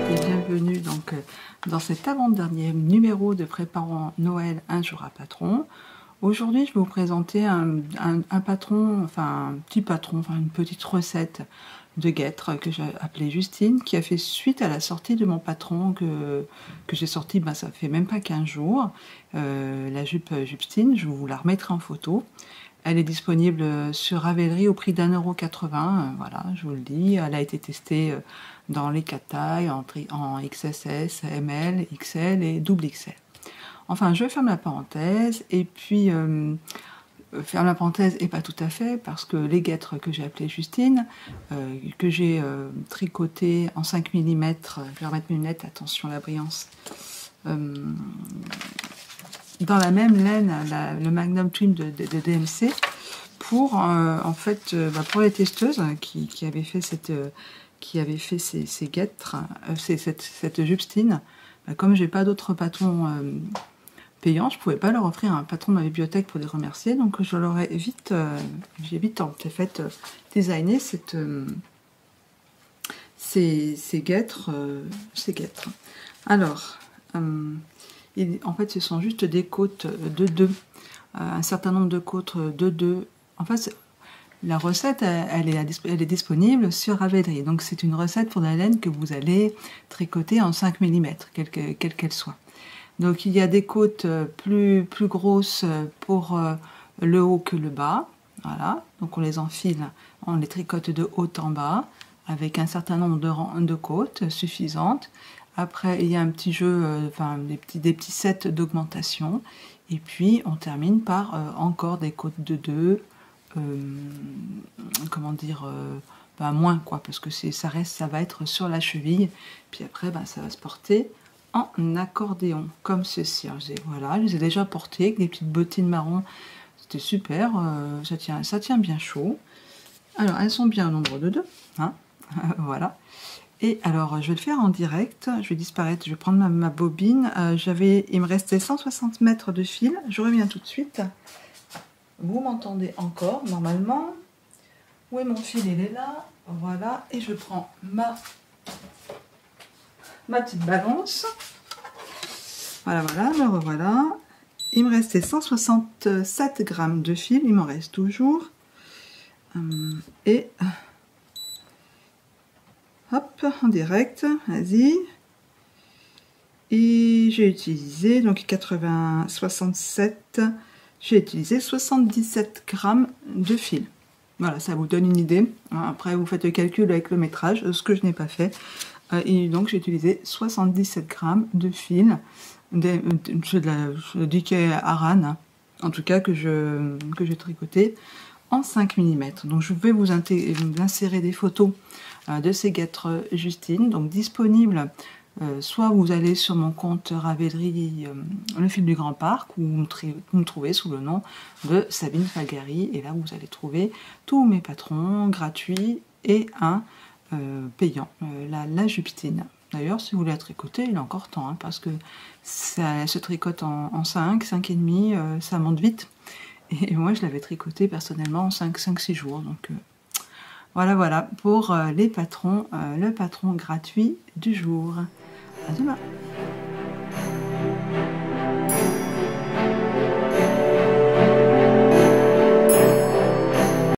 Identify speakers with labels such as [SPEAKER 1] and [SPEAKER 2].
[SPEAKER 1] et bienvenue donc dans cet avant-dernier numéro de Préparant Noël un jour à patron. Aujourd'hui, je vais vous présenter un patron, enfin un petit patron, enfin une petite recette de guêtres que j'ai appelée Justine, qui a fait suite à la sortie de mon patron que j'ai sorti, ben, ça fait même pas 15 jours. La jupe Justine, je vous la remettrai en photo. Elle est disponible sur Ravelry au prix d'1,80 €. Voilà, je vous le dis. Elle a été testée dans les 4 tailles, en XSS, ML, XL et double XL. Enfin, je ferme la parenthèse et puis ferme la parenthèse et pas tout à fait, parce que les guêtres que j'ai appelées Justine, que j'ai tricotées en 5 mm, je vais remettre mes lunettes, attention la brillance, dans la même laine, le Magnum Twin de DMC, pour en fait pour les testeuses qui avaient fait ces guêtres, cette Justine. Comme j'ai pas d'autres patrons payants, je pouvais pas leur offrir un patron de ma bibliothèque pour les remercier, donc je leur ai vite designé ces guêtres. Alors, en fait, ce sont juste des côtes de 2, un certain nombre de côtes de 2. En fait, la recette, elle est disponible sur Ravelry. Donc, c'est une recette pour la laine que vous allez tricoter en 5 mm, quelle qu'elle soit. Donc, il y a des côtes plus grosses pour le haut que le bas. Voilà. Donc, on les enfile, on les tricote de haut en bas, avec un certain nombre de côtes suffisantes. Après, il y a un petit jeu, des petits sets d'augmentation. Et puis, on termine par encore des côtes de 2. Moins, quoi, parce que ça va être sur la cheville. Puis après, ça va se porter en accordéon, comme ceci. Alors, voilà, je les ai déjà portées avec des petites bottines marron. C'était super. Ça tient bien chaud. Alors, elles sont bien au nombre de 2. Hein. Voilà. Et alors, je vais le faire en direct. Je vais disparaître, je vais prendre ma bobine. Il me restait 160 mètres de fil. Je reviens tout de suite. Vous m'entendez encore, normalement. Où est mon fil? Il est là. Voilà. Et je prends ma petite balance. Voilà, me revoilà. Il me restait 167 grammes de fil. Il m'en reste toujours. Et... hop, en direct, vas-y. Et j'ai utilisé, donc 67, j'ai utilisé 77 grammes de fil. Voilà, ça vous donne une idée. Après, vous faites le calcul avec le métrage, ce que je n'ai pas fait. Et donc, j'ai utilisé 77 grammes de fil, de Dikei Aran, en tout cas, que j'ai tricoté en 5 mm. Donc, je vais vous insérer des photos de ces guêtres Justine, donc disponibles. Soit vous allez sur mon compte Ravelry, le fil du Grand Parc, ou vous me trouvez sous le nom de Sabine Falgari, et là vous allez trouver tous mes patrons gratuits et un payant, la Justine. D'ailleurs, si vous voulez la tricoter, il est encore temps, hein, parce que ça se tricote en 5 et demi, ça monte vite. Et moi, je l'avais tricoté personnellement en 5-6 jours. Donc voilà pour les patrons, le patron gratuit du jour. À demain.